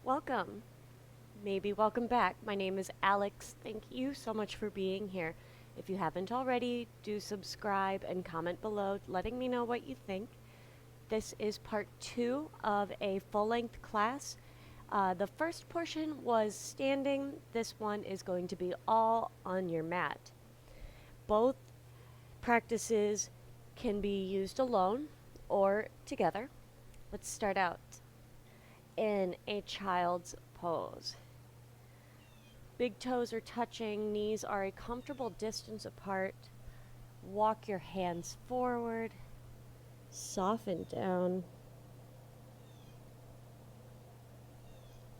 Welcome. Maybe welcome back. My name is Alex. Thank you so much for being here. If you haven't already, do subscribe and comment below letting me know what you think. This is part 2 of a full-length class. The first portion was standing. This one is going to be all on your mat. Both practices can be used alone or together. Let's start out in a child's pose. Big toes are touching, knees are a comfortable distance apart. Walk your hands forward, soften down.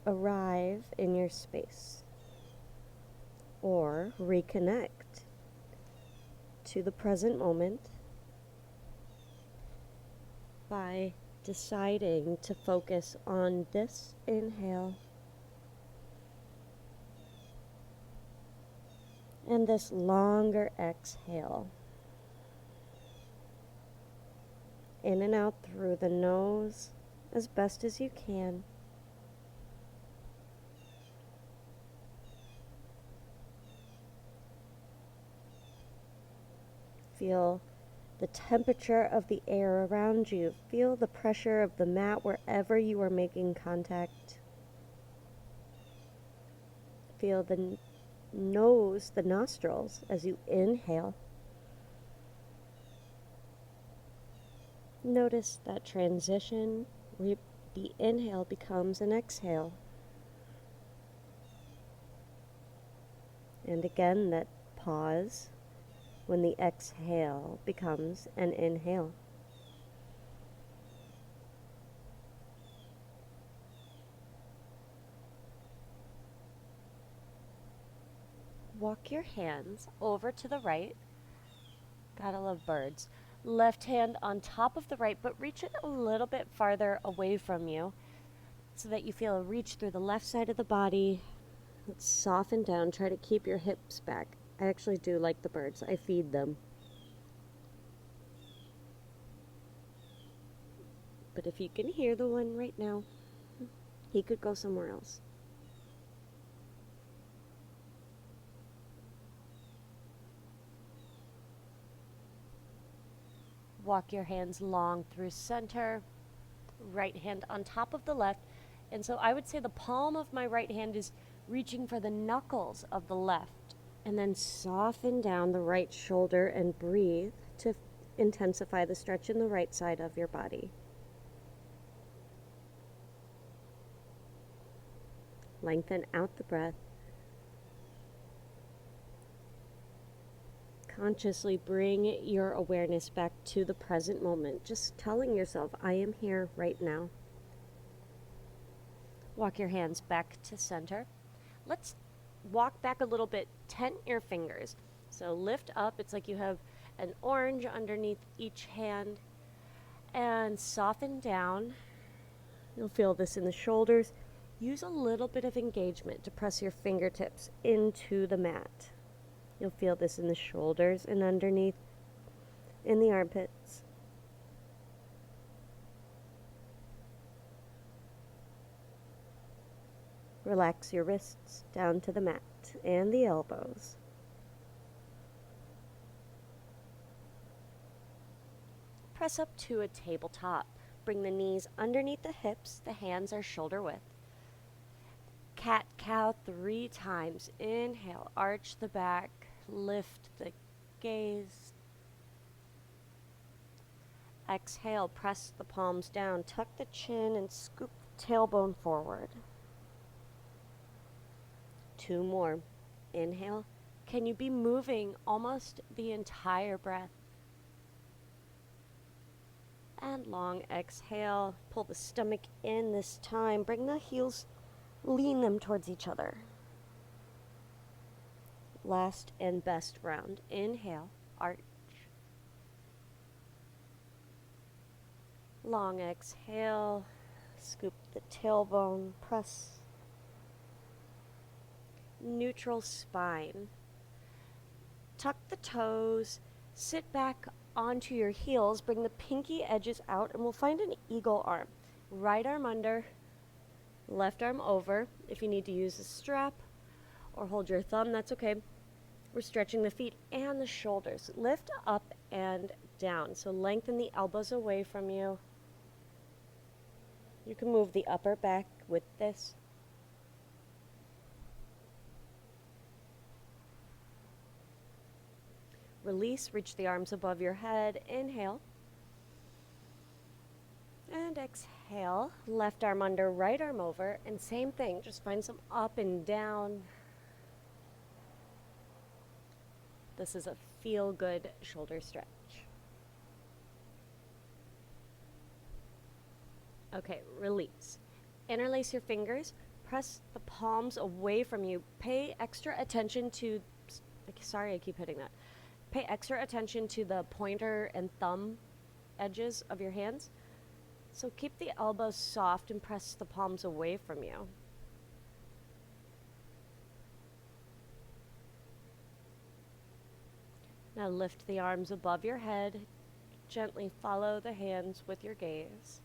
Arrive in your space or reconnect to the present moment by deciding to focus on this inhale and this longer exhale. In and out through the nose as best as you can. Feel the temperature of the air around you. Feel the pressure of the mat wherever you are making contact. Feel the nose, the nostrils, as you inhale. Notice that transition where the inhale becomes an exhale. And again, that pause when the exhale becomes an inhale. Walk your hands over to the right. Gotta love birds. Left hand on top of the right, but reach it a little bit farther away from you so that you feel a reach through the left side of the body. Let's soften down. Try to keep your hips back. I actually do like the birds. I feed them. But if you can hear the one right now, he could go somewhere else. Walk your hands long through center, right hand on top of the left. And so I would say the palm of my right hand is reaching for the knuckles of the left. And then soften down the right shoulder and breathe to intensify the stretch in the right side of your body. Lengthen out the breath. Consciously bring your awareness back to the present moment, just telling yourself, I am here right now. Walk your hands back to center. Let's walk back a little bit, tent your fingers. So lift up, it's like you have an orange underneath each hand, and soften down. You'll feel this in the shoulders. Use a little bit of engagement to press your fingertips into the mat. You'll feel this in the shoulders and underneath, in the armpits. Relax your wrists down to the mat and the elbows. Press up to a tabletop. Bring the knees underneath the hips. The hands are shoulder width. Cat-cow 3 times. Inhale, arch the back, lift the gaze. Exhale, press the palms down, tuck the chin and scoop the tailbone forward. 2 more. Inhale. Can you be moving almost the entire breath? And long exhale. Pull the stomach in this time. Bring the heels, lean them towards each other. Last and best round. Inhale, arch. Long exhale. Scoop the tailbone, press. Neutral spine. Tuck the toes, sit back onto your heels, bring the pinky edges out, and we'll find an eagle arm. Right arm under, Left arm over. If you need to use a strap or hold your thumb, that's okay. We're stretching the feet and the shoulders. Lift up and down. So lengthen the elbows away from you. You can move the upper back with this. Release, reach the arms above your head. Inhale. And exhale. Left arm under, right arm over. And same thing, just find some up and down. This is a feel-good shoulder stretch. Okay, release. Interlace your fingers. Press the palms away from you. Pay extra attention to, sorry, I keep hitting that. Pay extra attention to the pointer and thumb edges of your hands. So keep the elbows soft and press the palms away from you. Now lift the arms above your head. Gently follow the hands with your gaze.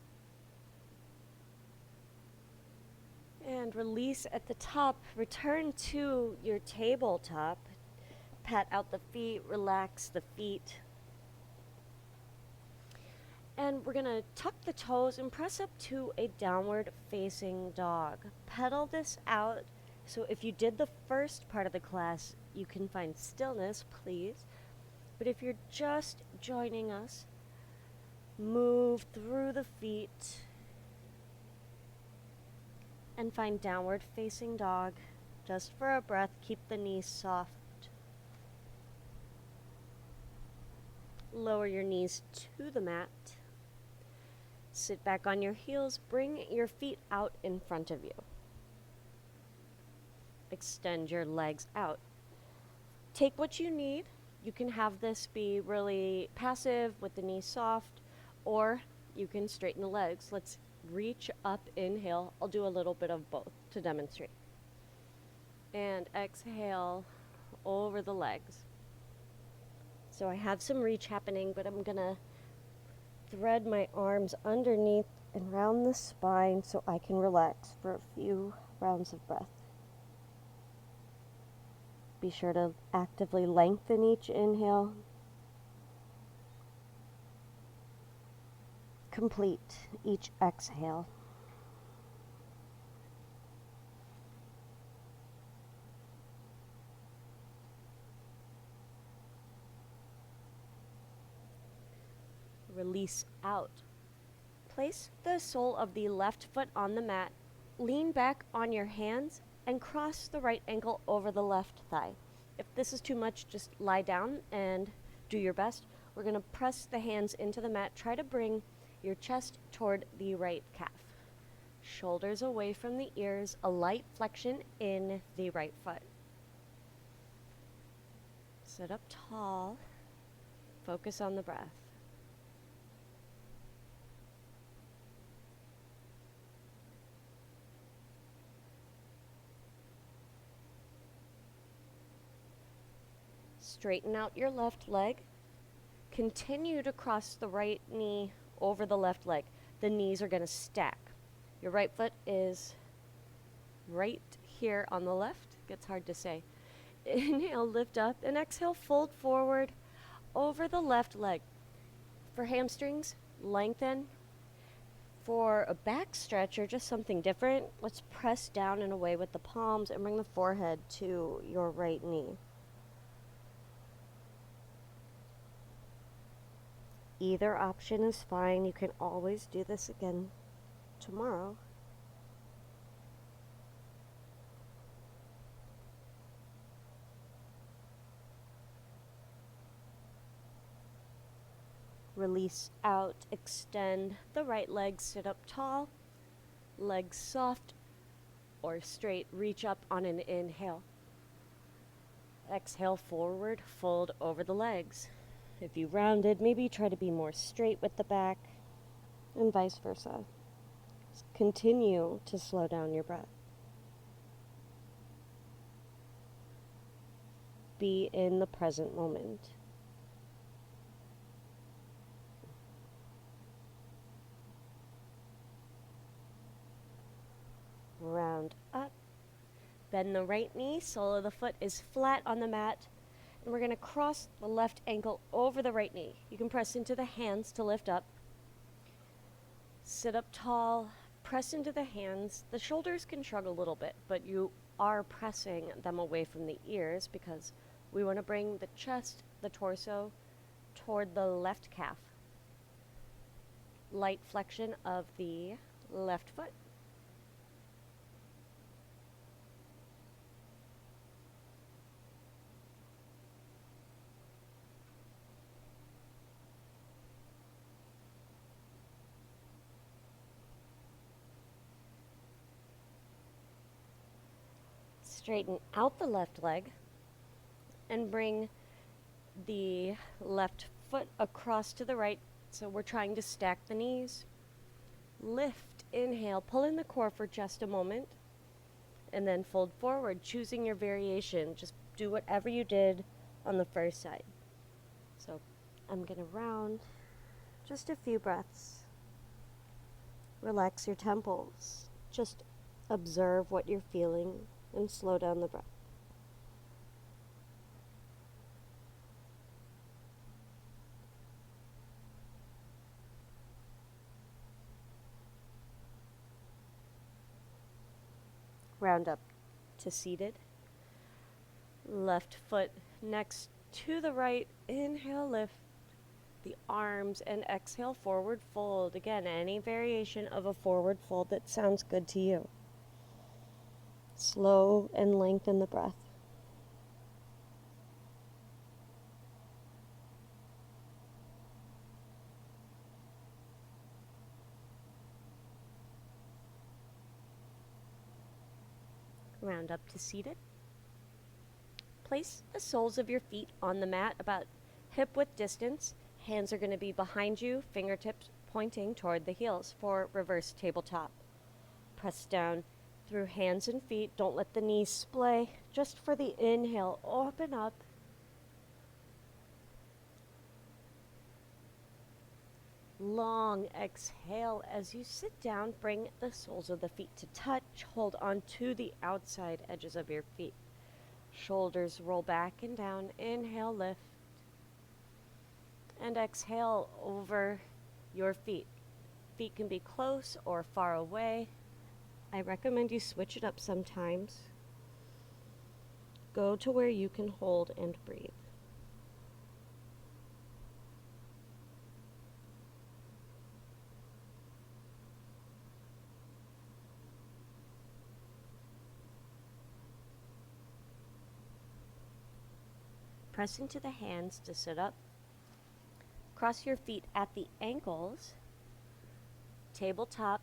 And release at the top. Return to your tabletop. Pat out the feet, relax the feet. And we're going to tuck the toes and press up to a downward facing dog. Pedal this out. So if you did the first part of the class, you can find stillness, please. But if you're just joining us, move through the feet and find downward facing dog. Just for a breath, keep the knees soft. Lower your knees to the mat. Sit back on your heels. Bring your feet out in front of you. Extend your legs out. Take what you need. You can have this be really passive with the knees soft, or you can straighten the legs. Let's reach up, inhale. I'll do a little bit of both to demonstrate. And exhale over the legs. So I have some reach happening, but I'm gonna thread my arms underneath and round the spine so I can relax for a few rounds of breath. Be sure to actively lengthen each inhale. Complete each exhale. Release out. Place the sole of the left foot on the mat. Lean back on your hands and cross the right ankle over the left thigh. If this is too much, just lie down and do your best. We're going to press the hands into the mat. Try to bring your chest toward the right calf. Shoulders away from the ears, a light flexion in the right foot. Sit up tall. Focus on the breath. Straighten out your left leg. Continue to cross the right knee over the left leg. The knees are going to stack. Your right foot is right here on the left. Gets hard to say. Inhale, lift up, and exhale, fold forward over the left leg. For hamstrings, lengthen. For a back stretch or just something different, let's press down and away with the palms and bring the forehead to your right knee. Either option is fine. You can always do this again tomorrow. Release out, extend the right leg, sit up tall, legs soft or straight, reach up on an inhale. Exhale forward, fold over the legs. If you rounded, maybe try to be more straight with the back, and vice versa. Continue to slow down your breath. Be in the present moment. Bend the right knee, sole of the foot is flat on the mat, and we're going to cross the left ankle over the right knee. You can press into the hands to lift up. Sit up tall, press into the hands. The shoulders can shrug a little bit, but you are pressing them away from the ears because we want to bring the chest, the torso, toward the left calf. Light flexion of the left foot. Straighten out the left leg and bring the left foot across to the right. So we're trying to stack the knees. Lift, inhale, pull in the core for just a moment, and then fold forward, choosing your variation. Just do whatever you did on the first side. So I'm going to round just a few breaths. Relax your temples. Just observe what you're feeling and slow down the breath. Round up to seated. Left foot next to the right. Inhale, lift the arms, and exhale, forward fold. Again, any variation of a forward fold that sounds good to you. Slow and lengthen the breath. Round up to seated. Place the soles of your feet on the mat about hip width distance. Hands are going to be behind you, fingertips pointing toward the heels for reverse tabletop. Press down through hands and feet. Don't let the knees splay. Just for the inhale, open up. Long exhale as you sit down. Bring the soles of the feet to touch. Hold on to the outside edges of your feet. Shoulders roll back and down. Inhale, lift. And exhale over your feet. Feet can be close or far away. I recommend you switch it up sometimes. Go to where you can hold and breathe. Press into the hands to sit up. Cross your feet at the ankles. Tabletop.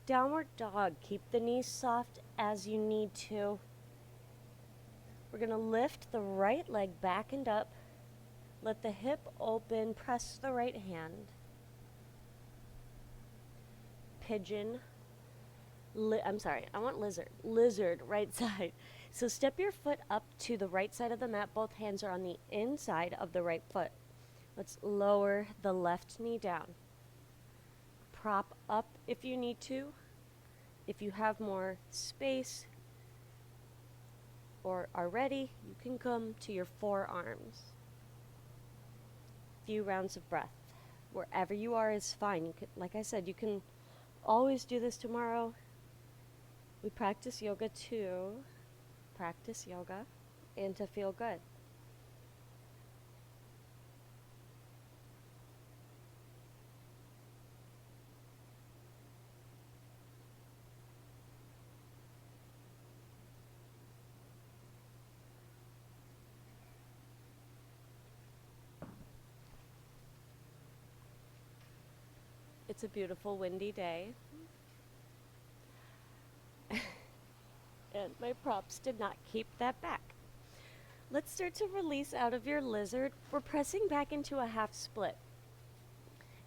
Downward dog. Keep the knees soft as you need to. We're going to lift the right leg back and up. Let the hip open. Press the right hand. Pigeon. I want lizard. Lizard, right side. So step your foot up to the right side of the mat. Both hands are on the inside of the right foot. Let's lower the left knee down. Prop up if you need to. If you have more space or are ready, you can come to your forearms. Few rounds of breath. Wherever you are is fine. Like I said, you can always do this tomorrow. We practice yoga to practice yoga and to feel good. It's a beautiful windy day. And my props did not keep that back. Let's start to release out of your lizard. We're pressing back into a half split.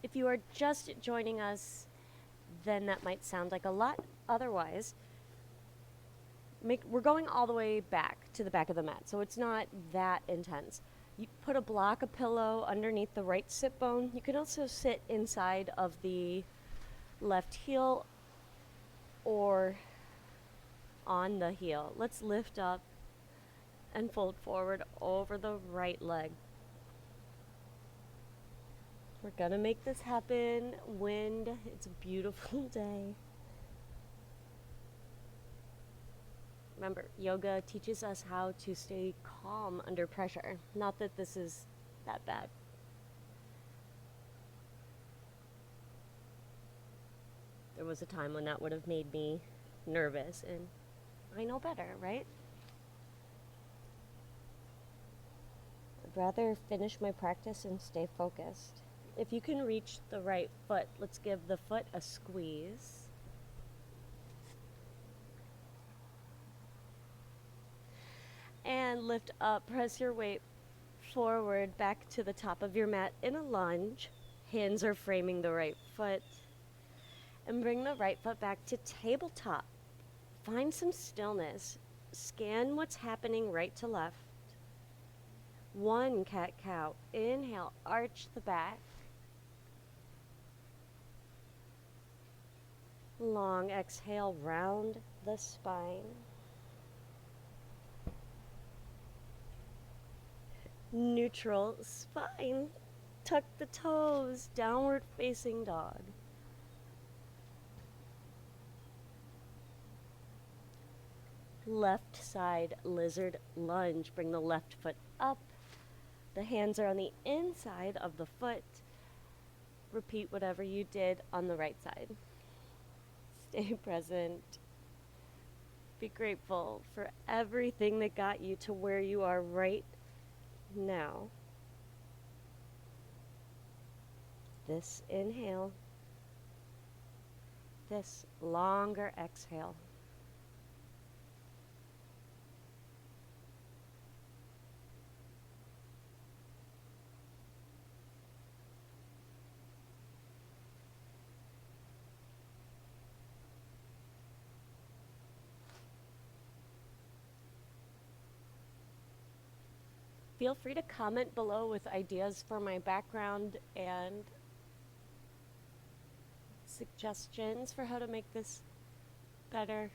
If you are just joining us, then that might sound like a lot. Otherwise, we're going all the way back to the back of the mat, so it's not that intense. You put a block, a pillow underneath the right sit bone. You can also sit inside of the left heel or on the heel. Let's lift up and fold forward over the right leg. We're gonna make this happen. Wind, it's a beautiful day. Remember, yoga teaches us how to stay calm under pressure. Not that this is that bad. There was a time when that would have made me nervous, and I know better, right? I'd rather finish my practice and stay focused. If you can reach the right foot, let's give the foot a squeeze. And lift up, press your weight forward back to the top of your mat in a lunge. Hands are framing the right foot. And bring the right foot back to tabletop. Find some stillness. Scan what's happening right to left. One cat-cow. Inhale, arch the back. Long exhale, round the spine. Neutral spine. Tuck the toes, downward facing dog. Left side lizard lunge. Bring the left foot up. The hands are on the inside of the foot. Repeat whatever you did on the right side. Stay present. Be grateful for everything that got you to where you are right now. This inhale. This longer exhale. Feel free to comment below with ideas for my background and suggestions for how to make this better.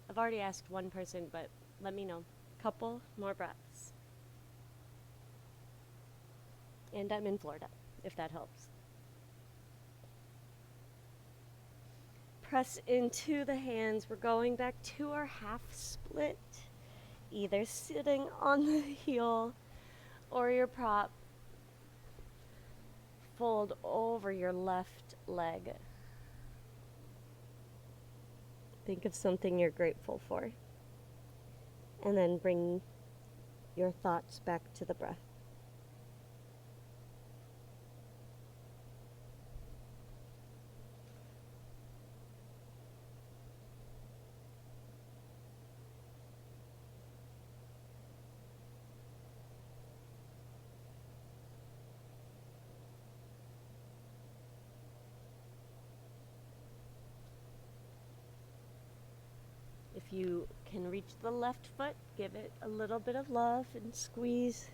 I've already asked one person, but let me know. Couple more breaths. And I'm in Florida, if that helps. Press into the hands. We're going back to our half split. Either sitting on the heel or your prop. Fold over your left leg. Think of something you're grateful for. And then bring your thoughts back to the breath. If you can reach the left foot, give it a little bit of love and squeeze.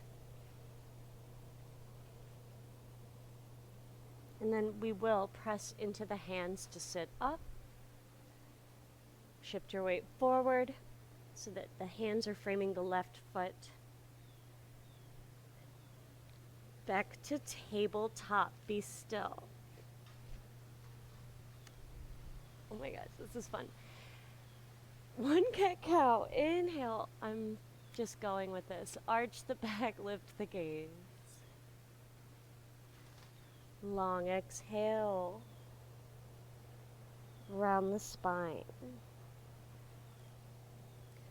And then we will press into the hands to sit up. Shift your weight forward so that the hands are framing the left foot. Back to tabletop. Be still. Oh my gosh, this is fun. One cat-cow. Inhale. I'm just going with this. Arch the back, lift the gaze. Long exhale. Round the spine.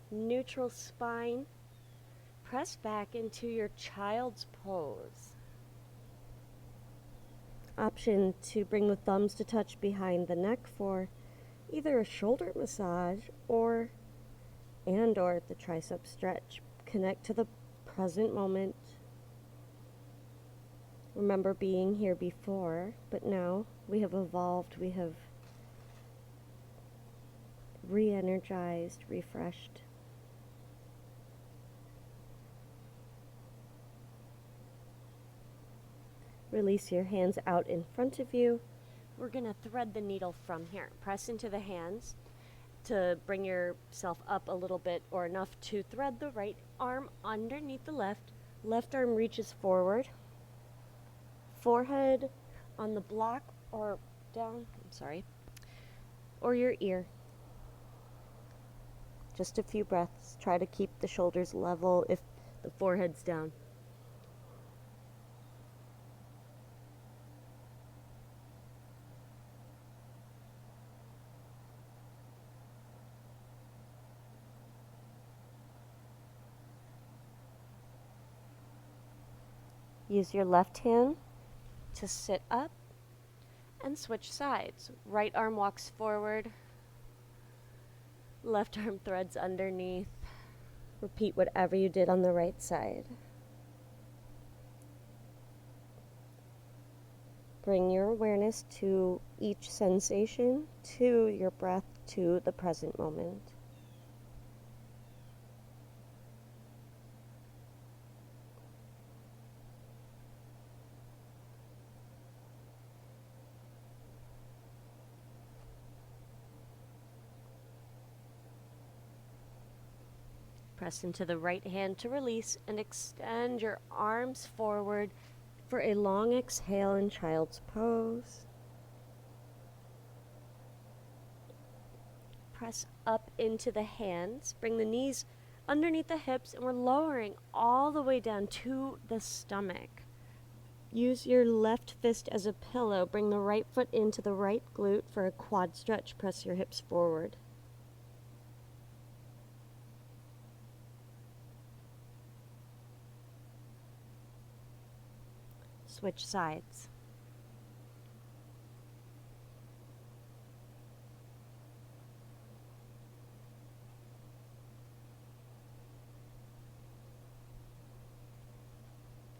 Neutral spine. Press back into your child's pose. Option to bring the thumbs to touch behind the neck for either a shoulder massage or the tricep stretch. Connect to the present moment. Remember being here before, but now we have evolved, we have re-energized, refreshed. Release your hands out in front of you. We're going to thread the needle from here. Press into the hands to bring yourself up a little bit or enough to thread the right arm underneath the left. Left arm reaches forward. Forehead on the block or down, or your ear. Just a few breaths. Try to keep the shoulders level if the forehead's down. Use your left hand to sit up and switch sides. Right arm walks forward, left arm threads underneath. Repeat whatever you did on the right side. Bring your awareness to each sensation, to your breath, to the present moment. Press into the right hand to release and extend your arms forward for a long exhale in child's pose. Press up into the hands. Bring the knees underneath the hips, and we're lowering all the way down to the stomach. Use your left fist as a pillow. Bring the right foot into the right glute for a quad stretch. Press your hips forward. Switch sides.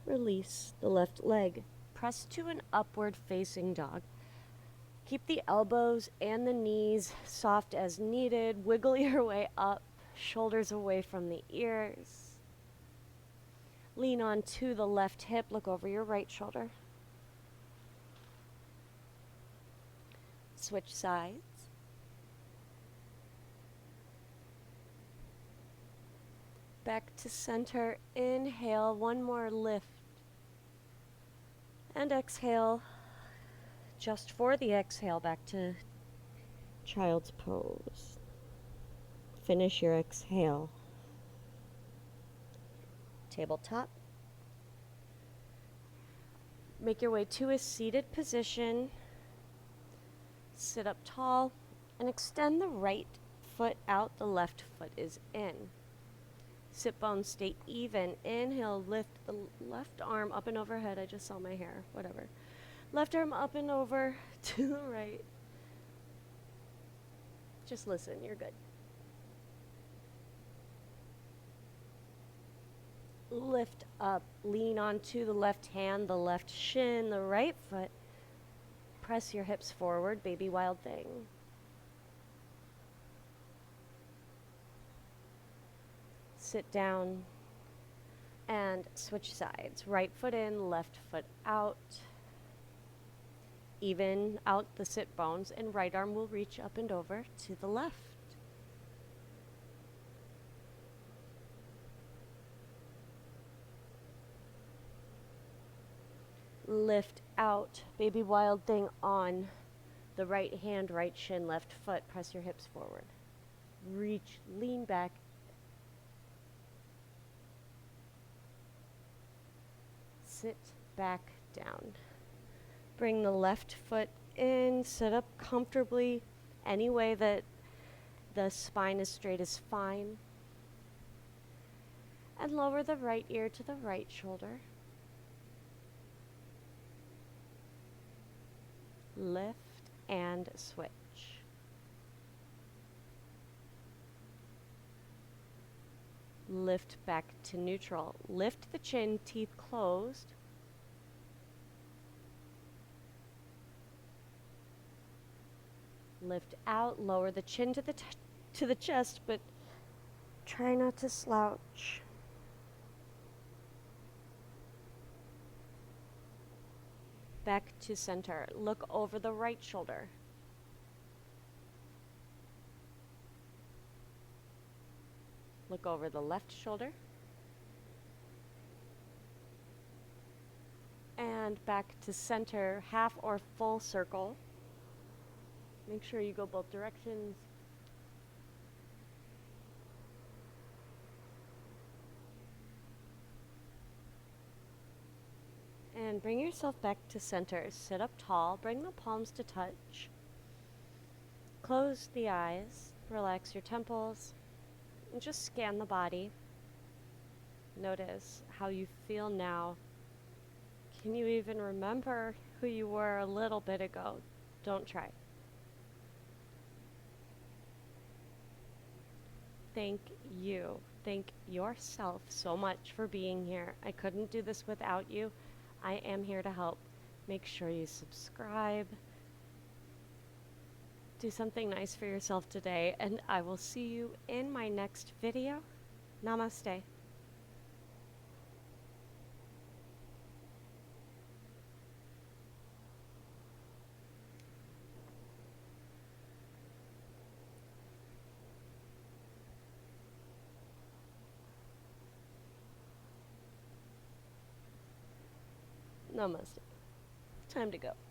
Release the left leg. Press to an upward facing dog. Keep the elbows and the knees soft as needed. Wiggle your way up, shoulders away from the ears. Lean on to the left hip. Look over your right shoulder. Switch sides. Back to center. Inhale, one more lift. And exhale. Just for the exhale, back to child's pose. Finish your exhale. Tabletop. Make your way to a seated position. Sit up tall and extend the right foot out. The left foot is in. Sit bones stay even. Inhale, lift the left arm up and overhead. I just saw my hair, whatever. Left arm up and over to the right. Just listen, you're good. Lift up, lean onto the left hand, the left shin, the right foot. Press your hips forward, baby wild thing. Sit down and switch sides. Right foot in, left foot out. Even out the sit bones, and right arm will reach up and over to the left. Lift out, baby wild thing on the right hand, right shin, left foot. Press your hips forward. Reach, lean back. Sit back down. Bring the left foot in, sit up comfortably. Any way that the spine is straight is fine. And lower the right ear to the right shoulder. Lift and switch. Lift back to neutral. Lift the chin, teeth closed. Lift out, lower the chin to the chest, but try not to slouch. Back to center. Look over the right shoulder. Look over the left shoulder. And back to center, half or full circle. Make sure you go both directions. And bring yourself back to center. Sit up tall, bring the palms to touch. Close the eyes, relax your temples, and just scan the body. Notice how you feel now. Can you even remember who you were a little bit ago? Don't try. Thank you. Thank yourself so much for being here. I couldn't do this without you. I am here to help. Make sure you subscribe. Do something nice for yourself today, and I will see you in my next video. Namaste. Namaste. Time to go.